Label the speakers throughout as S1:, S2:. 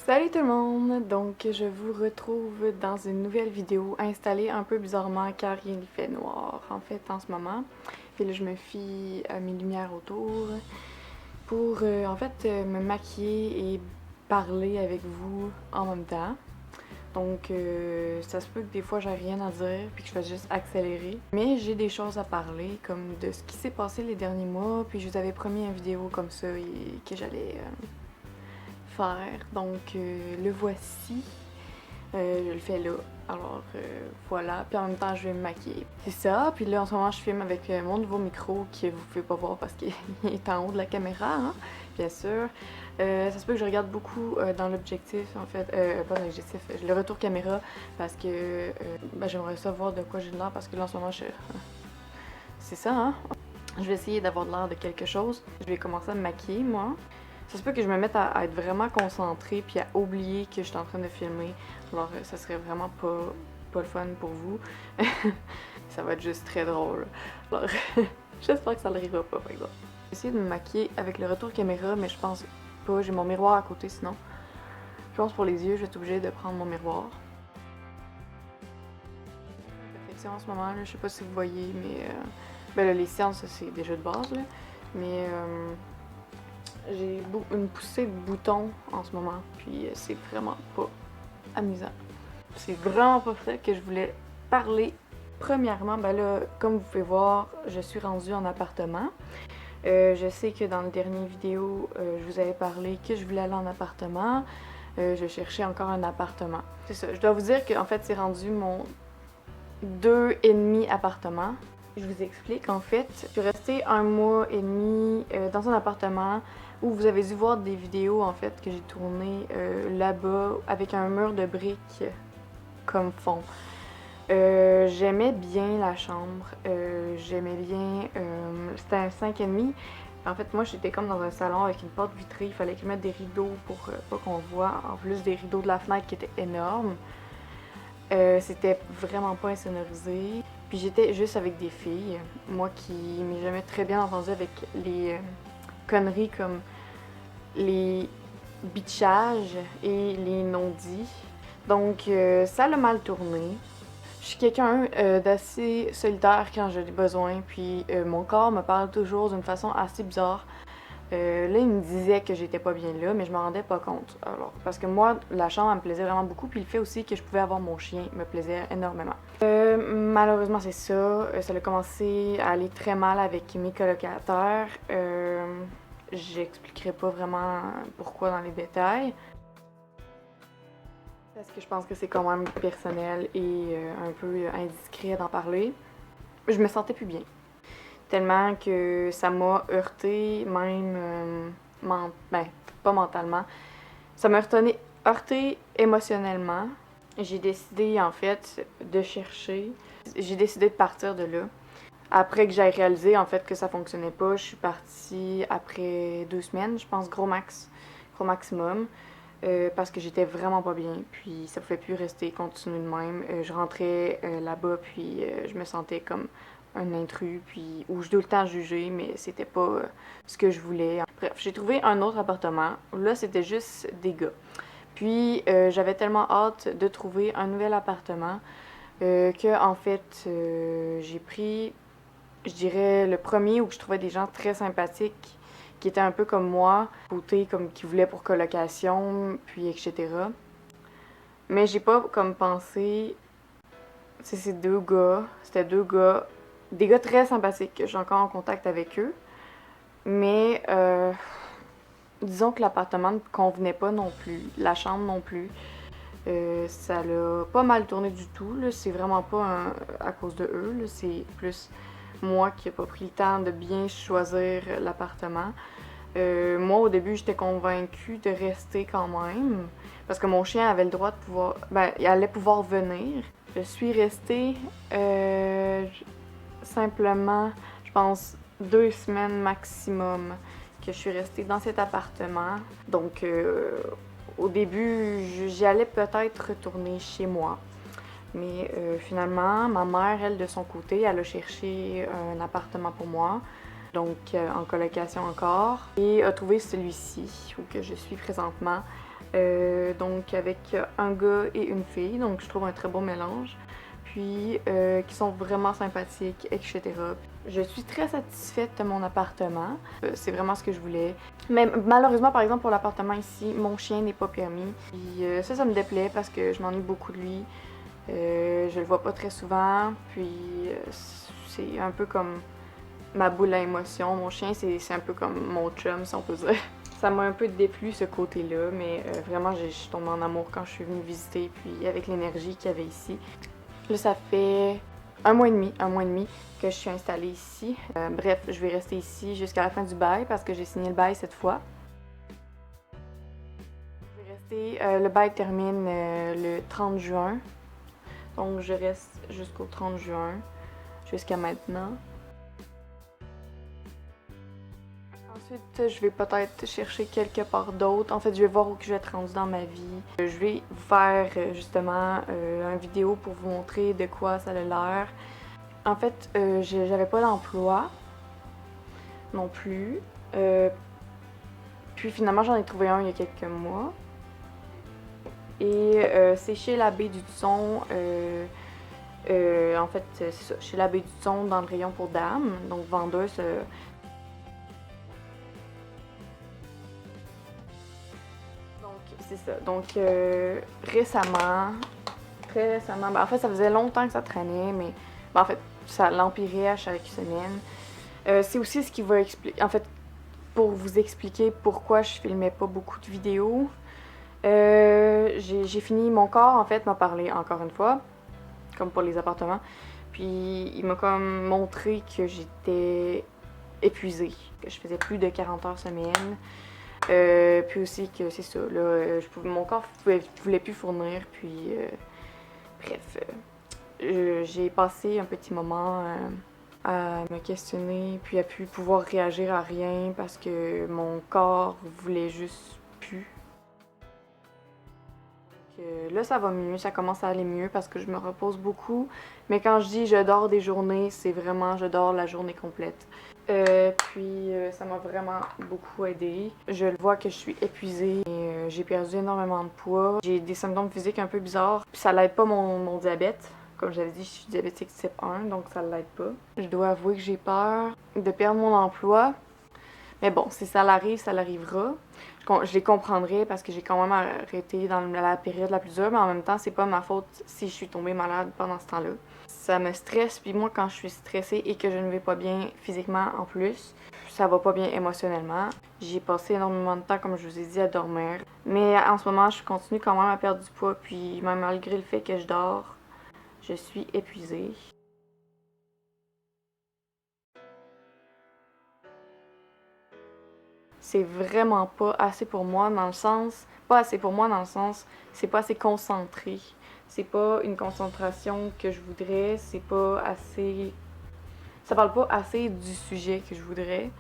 S1: Salut tout le monde! Donc je vous retrouve dans une nouvelle vidéo installée un peu bizarrement car il fait noir en fait en ce moment. Puis là je me fie à mes lumières autour pour me maquiller et parler avec vous en même temps. Donc ça se peut que des fois j'ai rien à dire puis que je fasse juste accélérer. Mais j'ai des choses à parler comme de ce qui s'est passé les derniers mois. Puis je vous avais promis une vidéo comme ça et que j'allais faire. Donc le voici. Je le fais là. Alors voilà. Puis en même temps, je vais me maquiller. C'est ça. Puis là, en ce moment, je filme avec mon nouveau micro que vous pouvez pas voir parce qu'il est en haut de la caméra, hein, bien sûr. Ça se peut que je regarde beaucoup dans l'objectif, en fait. Pas l'objectif, le retour caméra parce que j'aimerais savoir de quoi j'ai l'air parce que là, en ce moment, c'est ça, hein. Je vais essayer d'avoir l'air de quelque chose. Je vais commencer à me maquiller, moi. Ça se peut que je me mette à être vraiment concentrée puis à oublier que je suis en train de filmer. Alors, ça serait vraiment pas le fun pour vous. Ça va être juste très drôle. Alors, j'espère que ça n'arrivera pas, par exemple. Je vais essayer de me maquiller avec le retour caméra, mais je pense pas. J'ai mon miroir à côté, sinon. Je pense pour les yeux, je vais être obligée de prendre mon miroir. Perfection en ce moment, là, je sais pas si vous voyez, mais là, les cernes, ça c'est déjà de base, là. Mais j'ai une poussée de boutons en ce moment, puis c'est vraiment pas amusant. C'est vraiment pas ça que je voulais parler. Premièrement, ben là, comme vous pouvez voir, je suis rendue en appartement. Je sais que dans la dernière vidéo, je vous avais parlé que je voulais aller en appartement. Je cherchais encore un appartement. C'est ça, je dois vous dire qu'en fait, c'est rendu mon 2,5 appartement. Je vous explique, en fait, je suis restée 1 mois et demi dans un appartement où vous avez dû voir des vidéos, en fait, que j'ai tournées là-bas avec un mur de briques comme fond. J'aimais bien la chambre, j'aimais bien, c'était un 5,5. En fait, moi, j'étais comme dans un salon avec une porte vitrée, il fallait que je mette des rideaux pour pas qu'on voit, en plus des rideaux de la fenêtre qui étaient énormes. C'était vraiment pas insonorisé. Puis j'étais juste avec des filles, moi qui m'ai jamais très bien entendue avec les conneries comme les bitchages et les non-dits. Donc ça a mal tourné. Je suis quelqu'un d'assez solitaire quand j'ai besoin, puis mon corps me parle toujours d'une façon assez bizarre. Là, il me disait que j'étais pas bien là, mais je m'en rendais pas compte. Alors, parce que moi, la chambre, elle me plaisait vraiment beaucoup, puis le fait aussi que je pouvais avoir mon chien me plaisait énormément. Malheureusement, c'est ça. Ça a commencé à aller très mal avec mes colocataires. J'expliquerai pas vraiment pourquoi dans les détails. Parce que je pense que c'est quand même personnel et un peu indiscret d'en parler. Je me sentais plus bien. Tellement que ça m'a heurté, même, pas mentalement. Ça m'a heurté émotionnellement. J'ai décidé, en fait, de chercher. J'ai décidé de partir de là. Après que j'ai réalisé, en fait, que ça fonctionnait pas, je suis partie après 2 semaines, je pense, gros maximum. Parce que j'étais vraiment pas bien, puis ça pouvait plus rester continuer de même. Je rentrais là-bas, puis je me sentais comme un intrus, puis où je dois le temps juger, mais c'était pas ce que je voulais. Bref, j'ai trouvé un autre appartement. Là, c'était juste des gars. Puis j'avais tellement hâte de trouver un nouvel appartement que en fait j'ai pris, je dirais, le premier où je trouvais des gens très sympathiques qui étaient un peu comme moi, côté comme qui voulaient pour colocation, puis etc. Mais j'ai pas comme pensé, c'est ces deux gars, c'était deux gars, des gars très sympathiques, que je suis encore en contact avec eux, mais disons que l'appartement ne convenait pas non plus, la chambre non plus. Ça l'a pas mal tourné du tout, là. C'est vraiment pas à cause de eux, là. C'est plus moi qui n'ai pas pris le temps de bien choisir l'appartement. Moi, au début, j'étais convaincue de rester quand même, parce que mon chien avait le droit de pouvoir... il allait pouvoir venir. Je suis restée simplement, je pense, 2 semaines maximum que je suis restée dans cet appartement. Donc, au début, j'y allais peut-être retourner chez moi. Mais finalement, ma mère, elle, de son côté, elle a cherché un appartement pour moi. Donc en colocation encore. Et a trouvé celui-ci, où que je suis présentement. donc avec un gars et une fille, donc je trouve un très beau mélange. Puis qui sont vraiment sympathiques, etc. Je suis très satisfaite de mon appartement. C'est vraiment ce que je voulais. Mais malheureusement, par exemple, pour l'appartement ici, mon chien n'est pas permis. Puis ça me déplaît parce que je m'ennuie beaucoup de lui. Je le vois pas très souvent. Puis c'est un peu comme ma boule à émotion. Mon chien, c'est un peu comme mon chum, si on peut dire. Ça m'a un peu déplu ce côté-là, mais vraiment, je suis tombée en amour quand je suis venue visiter, puis avec l'énergie qu'il y avait ici. Là, ça fait un mois et demi que je suis installée ici. Bref, je vais rester ici jusqu'à la fin du bail parce que j'ai signé le bail cette fois. Je vais rester, le bail termine le 30 juin, donc je reste jusqu'au 30 juin, jusqu'à maintenant. Ensuite, je vais peut-être chercher quelque part d'autre. En fait, je vais voir où je vais être rendue dans ma vie. Je vais vous faire justement une vidéo pour vous montrer de quoi ça a l'air. En fait, j'avais pas d'emploi non plus. Puis finalement, j'en ai trouvé un il y a quelques mois. Et c'est chez la baie du Thon. En fait, c'est ça, chez la baie du Thon dans le rayon pour dames. Donc vendeuse. C'est ça. Donc, récemment, très récemment, en fait, ça faisait longtemps que ça traînait, mais en fait, ça l'empirait à chaque semaine. C'est aussi ce qui va expliquer, en fait, pour vous expliquer pourquoi je filmais pas beaucoup de vidéos. J'ai fini, mon corps, en fait, m'a parlé encore une fois, comme pour les appartements. Puis, il m'a comme montré que j'étais épuisée, que je faisais plus de 40 heures semaine. Puis aussi que c'est ça, là, mon corps voulait plus fournir, puis bref, j'ai passé un petit moment à me questionner, puis à plus pouvoir réagir à rien parce que mon corps voulait juste plus. Là, ça va mieux, ça commence à aller mieux parce que je me repose beaucoup. Mais quand je dis je dors des journées, c'est vraiment je dors la journée complète. Puis ça m'a vraiment beaucoup aidé. Je le vois que je suis épuisée et j'ai perdu énormément de poids. J'ai des symptômes physiques un peu bizarres. Puis ça l'aide pas mon diabète. Comme j'avais dit, je suis diabétique type 1, donc ça l'aide pas. Je dois avouer que j'ai peur de perdre mon emploi. Mais bon, si ça l'arrive, ça l'arrivera. Je les comprendrai parce que j'ai quand même arrêté dans la période la plus dure, mais en même temps, c'est pas ma faute si je suis tombée malade pendant ce temps-là. Ça me stresse, puis moi, quand je suis stressée et que je ne vais pas bien physiquement en plus, ça va pas bien émotionnellement. J'ai passé énormément de temps, comme je vous ai dit, à dormir. Mais en ce moment, je continue quand même à perdre du poids, puis même malgré le fait que je dors, je suis épuisée. C'est vraiment pas assez pour moi dans le sens, pas assez pour moi dans le sens, c'est pas assez concentré. C'est pas une concentration que je voudrais, c'est pas assez, ça parle pas assez du sujet que je voudrais.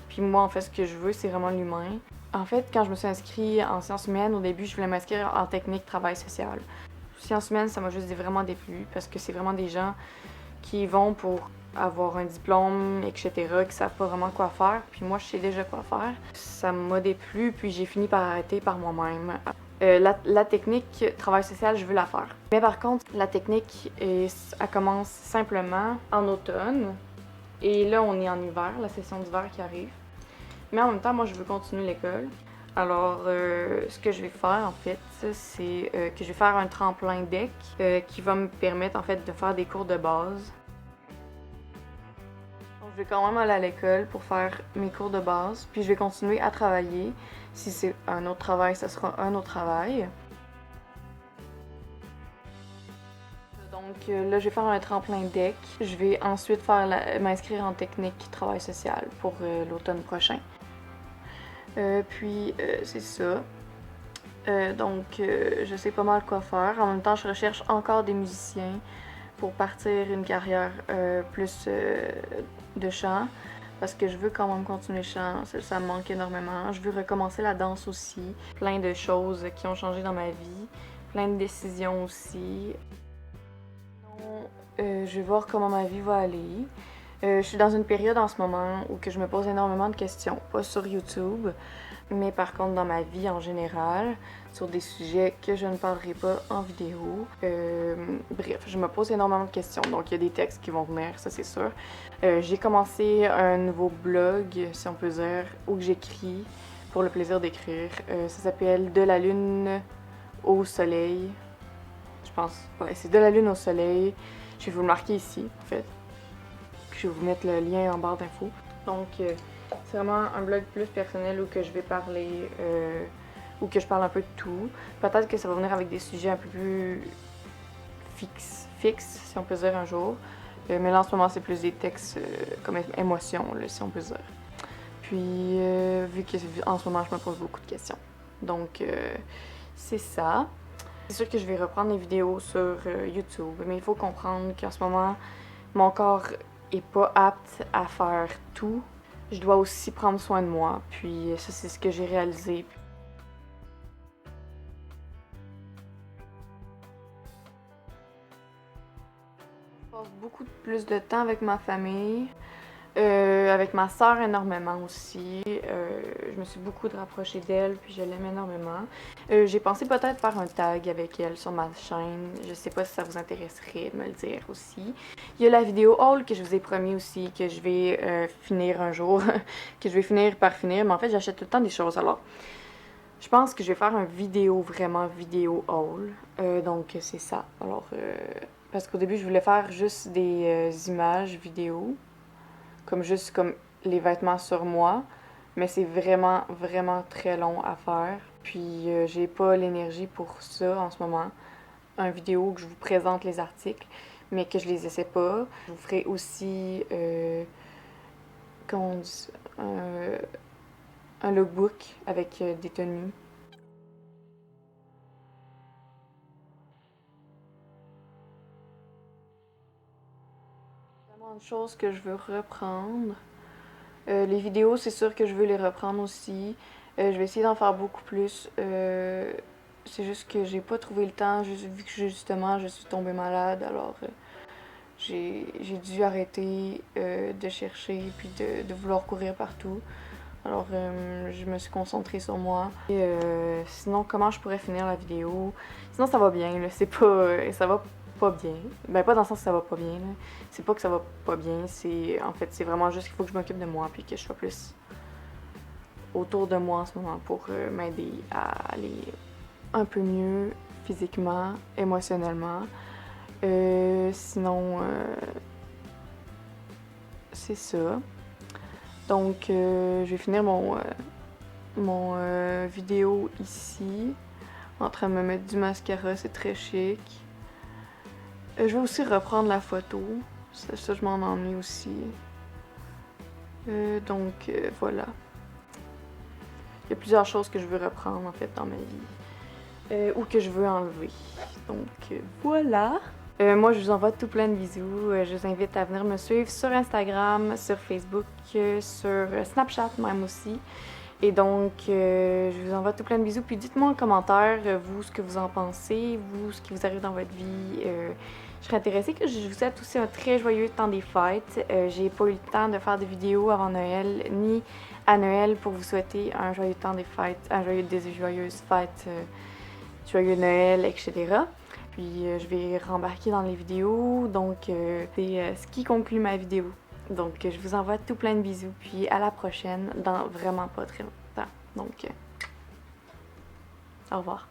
S1: Puis moi, en fait, ce que je veux, c'est vraiment l'humain. En fait, quand je me suis inscrite en sciences humaines, au début, je voulais m'inscrire en technique travail social. Sciences humaines, ça m'a juste vraiment déplu parce que c'est vraiment des gens qui vont pour avoir un diplôme, etc., qui savent pas vraiment quoi faire. Puis moi, je sais déjà quoi faire. Ça m'a déplu, puis j'ai fini par arrêter par moi-même. La technique travail social, je veux la faire. Mais par contre, la technique, elle commence simplement en automne. Et là, on est en hiver, la session d'hiver qui arrive. Mais en même temps, moi, je veux continuer l'école. Alors, ce que je vais faire, en fait, c'est que je vais faire un tremplin DEC qui va me permettre, en fait, de faire des cours de base. Donc, je vais quand même aller à l'école pour faire mes cours de base, puis je vais continuer à travailler. Si c'est un autre travail, ça sera un autre travail. Donc là, je vais faire un tremplin DEC. Je vais ensuite m'inscrire en technique travail social pour l'automne prochain. Puis, c'est ça. Donc, je sais pas mal quoi faire. En même temps, je recherche encore des musiciens pour partir une carrière plus de chant. Parce que je veux quand même continuer le chant, ça me manque énormément. Je veux recommencer la danse aussi. Plein de choses qui ont changé dans ma vie. Plein de décisions aussi. Je vais voir comment ma vie va aller. Je suis dans une période en ce moment où que je me pose énormément de questions. Pas sur YouTube, Mais par contre, dans ma vie en général, sur des sujets que je ne parlerai pas en vidéo. Bref, je me pose énormément de questions, donc il y a des textes qui vont venir, ça c'est sûr. J'ai commencé un nouveau blog, si on peut dire, où j'écris pour le plaisir d'écrire. Ça s'appelle De la lune au soleil. Je pense, ouais, c'est De la lune au soleil. Je vais vous le marquer ici, en fait. Puis je vais vous mettre le lien en barre d'infos. Donc, c'est vraiment un blog plus personnel où que je vais parler, où que je parle un peu de tout. Peut-être que ça va venir avec des sujets un peu plus fixes, si on peut dire un jour. Mais là, en ce moment, c'est plus des textes comme émotion, là, si on peut dire. Puis, vu que en ce moment, je me pose beaucoup de questions. Donc, c'est ça. C'est sûr que je vais reprendre les vidéos sur YouTube, mais il faut comprendre qu'en ce moment, mon corps est pas apte à faire tout. Je dois aussi prendre soin de moi, puis ça, c'est ce que j'ai réalisé. Je passe beaucoup plus de temps avec ma famille. Avec ma sœur énormément aussi. Je me suis beaucoup rapprochée d'elle, puis je l'aime énormément. J'ai pensé peut-être faire un tag avec elle sur ma chaîne. Je sais pas si ça vous intéresserait de me le dire aussi. Il y a la vidéo haul que je vous ai promis aussi, que je vais finir un jour, que je vais finir par finir, mais en fait j'achète tout le temps des choses. Alors, je pense que je vais faire une vidéo, vraiment vidéo haul. Donc c'est ça. Alors, parce qu'au début je voulais faire juste des images vidéo. Juste comme les vêtements sur moi, mais c'est vraiment, vraiment très long à faire. Puis j'ai pas l'énergie pour ça en ce moment. Un vidéo que je vous présente les articles, mais que je les essaie pas. Je vous ferai aussi, comment on dit, un lookbook avec des tenues. Vraiment une chose que je veux reprendre. Les vidéos, c'est sûr que je veux les reprendre aussi. Je vais essayer d'en faire beaucoup plus. C'est juste que j'ai pas trouvé le temps, vu que justement je suis tombée malade. Alors j'ai dû arrêter de chercher puis de vouloir courir partout. Alors je me suis concentrée sur moi. Et, sinon, comment je pourrais finir la vidéo? Sinon, ça va bien, là. C'est pas. Ça va pas bien. Ben, pas dans le sens que ça va pas bien, là. C'est pas que ça va pas bien, c'est. En fait, c'est vraiment juste qu'il faut que je m'occupe de moi puis que je sois plus autour de moi en ce moment pour m'aider à aller un peu mieux physiquement, émotionnellement. Sinon, c'est ça. Donc, je vais finir mon vidéo ici, en train de me mettre du mascara, c'est très chic. Je vais aussi reprendre la photo, ça je m'en ennuie aussi. Donc, voilà. Il y a plusieurs choses que je veux reprendre en fait dans ma vie, ou que je veux enlever. Donc, voilà. Moi, je vous envoie tout plein de bisous. Je vous invite à venir me suivre sur Instagram, sur Facebook, sur Snapchat même aussi. Et donc, je vous envoie tout plein de bisous. Puis dites-moi en commentaire, vous, ce que vous en pensez, vous, ce qui vous arrive dans votre vie. Je serais intéressée que je vous souhaite aussi un très joyeux temps des fêtes. J'ai pas eu le temps de faire de vidéos avant Noël, ni à Noël pour vous souhaiter un joyeux temps des fêtes, des joyeuses fêtes, joyeux Noël, etc. Puis je vais rembarquer dans les vidéos, donc c'est ce qui conclut ma vidéo. Donc je vous envoie tout plein de bisous, puis à la prochaine dans vraiment pas très longtemps. Donc au revoir.